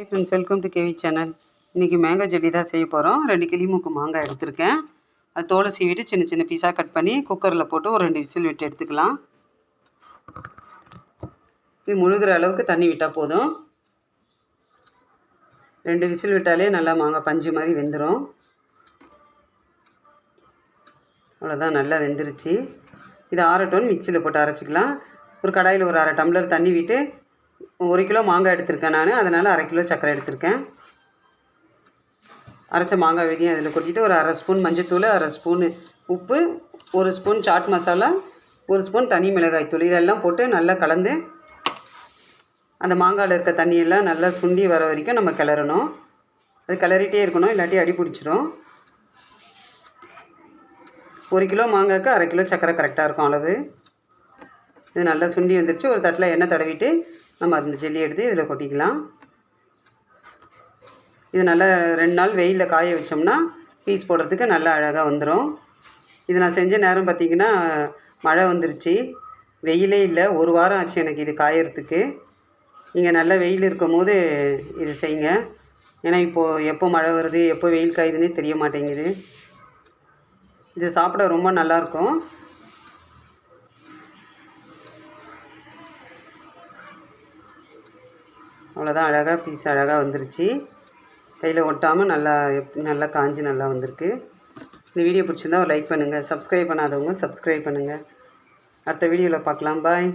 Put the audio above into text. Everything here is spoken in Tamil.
Hi friends, welcome to KV channel. இன்றைக்கி மேங்கோ ஜெல்லி தான் செய்ய போகிறோம். 2 கிளிமூக்கு மாங்காய் எடுத்திருக்கேன். அது தோலை சீவிட்டு சின்ன சின்ன பீஸாக கட் பண்ணி குக்கரில் போட்டு ஒரு 2 விசில் விட்டு எடுத்துக்கலாம். இது முழுகிற அளவுக்கு தண்ணி விட்டால் போதும். 2 விசில் விட்டாலே நல்லா மாங்காய் பஞ்சு மாதிரி வெந்துடும். அவ்வளோதான், நல்லா வெந்துருச்சு. இது ஆறட்டும், மிக்சியில் போட்டு அரைச்சிக்கலாம். ஒரு கடாயில் ஒரு 1/2 டம்ளர் தண்ணி விட்டு 1 கிலோ மாங்காய் எடுத்திருக்கேன் நான், அதனால் 1/2 கிலோ சர்க்கரை எடுத்திருக்கேன். அரைச்ச மாங்காய் விதையும் அதில் கொட்டிட்டு ஒரு 1/2 ஸ்பூன் மஞ்சத்தூள், 1/2 ஸ்பூன் உப்பு, 1 ஸ்பூன் சாட் மசாலா, 1 ஸ்பூன் தனி மிளகாய் தூள் இதெல்லாம் போட்டு நல்லா கலந்து அந்த மாங்காயில் இருக்க தண்ணியெல்லாம் நல்லா சுண்டி வர வரைக்கும் நம்ம கிளறணும். அது கிளறிட்டே இருக்கணும், இல்லாட்டி அடி பிடிச்சிரும். 1 கிலோ மாங்காய்க்கு 1/2 கிலோ சர்க்கரை கரெக்டாக இருக்கும் அளவு. இது நல்லா சுண்டி வந்துருச்சு. ஒரு தட்டில் எண்ணெய் தடவிட்டு நம்ம அந்த ஜெல்லி எடுத்து இதில் கொட்டிக்கலாம். இது நல்லா 2 நாள் வெயிலில் காய வச்சோம்னா பீஸ் போடுறதுக்கு நல்லா அழகாக வந்துடும். இது நான் செஞ்ச நேரம் பார்த்திங்கன்னா மழை வந்துருச்சு, வெயிலே இல்லை. 1 வாரம் ஆச்சு எனக்கு இது காயறதுக்கு. நீங்கள் நல்லா வெயில் இருக்கும் போது இது செய்யுங்க. ஏன்னா இப்போது எப்போ மழை வருது எப்போ வெயில் காயுதுன்னே தெரிய மாட்டேங்குது. இது சாப்பிட ரொம்ப நல்லாயிருக்கும். அவ்வளோதான், அழகாக பீஸ் அழகாக வந்துருச்சு. கையில் ஒட்டாமல் நல்லா காஞ்சி நல்லா வந்திருக்கு. இந்த வீடியோ பிடிச்சிருந்தா ஒரு லைக் பண்ணுங்கள். சப்ஸ்கிரைப் பண்ணாதவங்க சப்ஸ்கிரைப் பண்ணுங்கள். அடுத்த வீடியோவில் பார்க்கலாம். பாய்.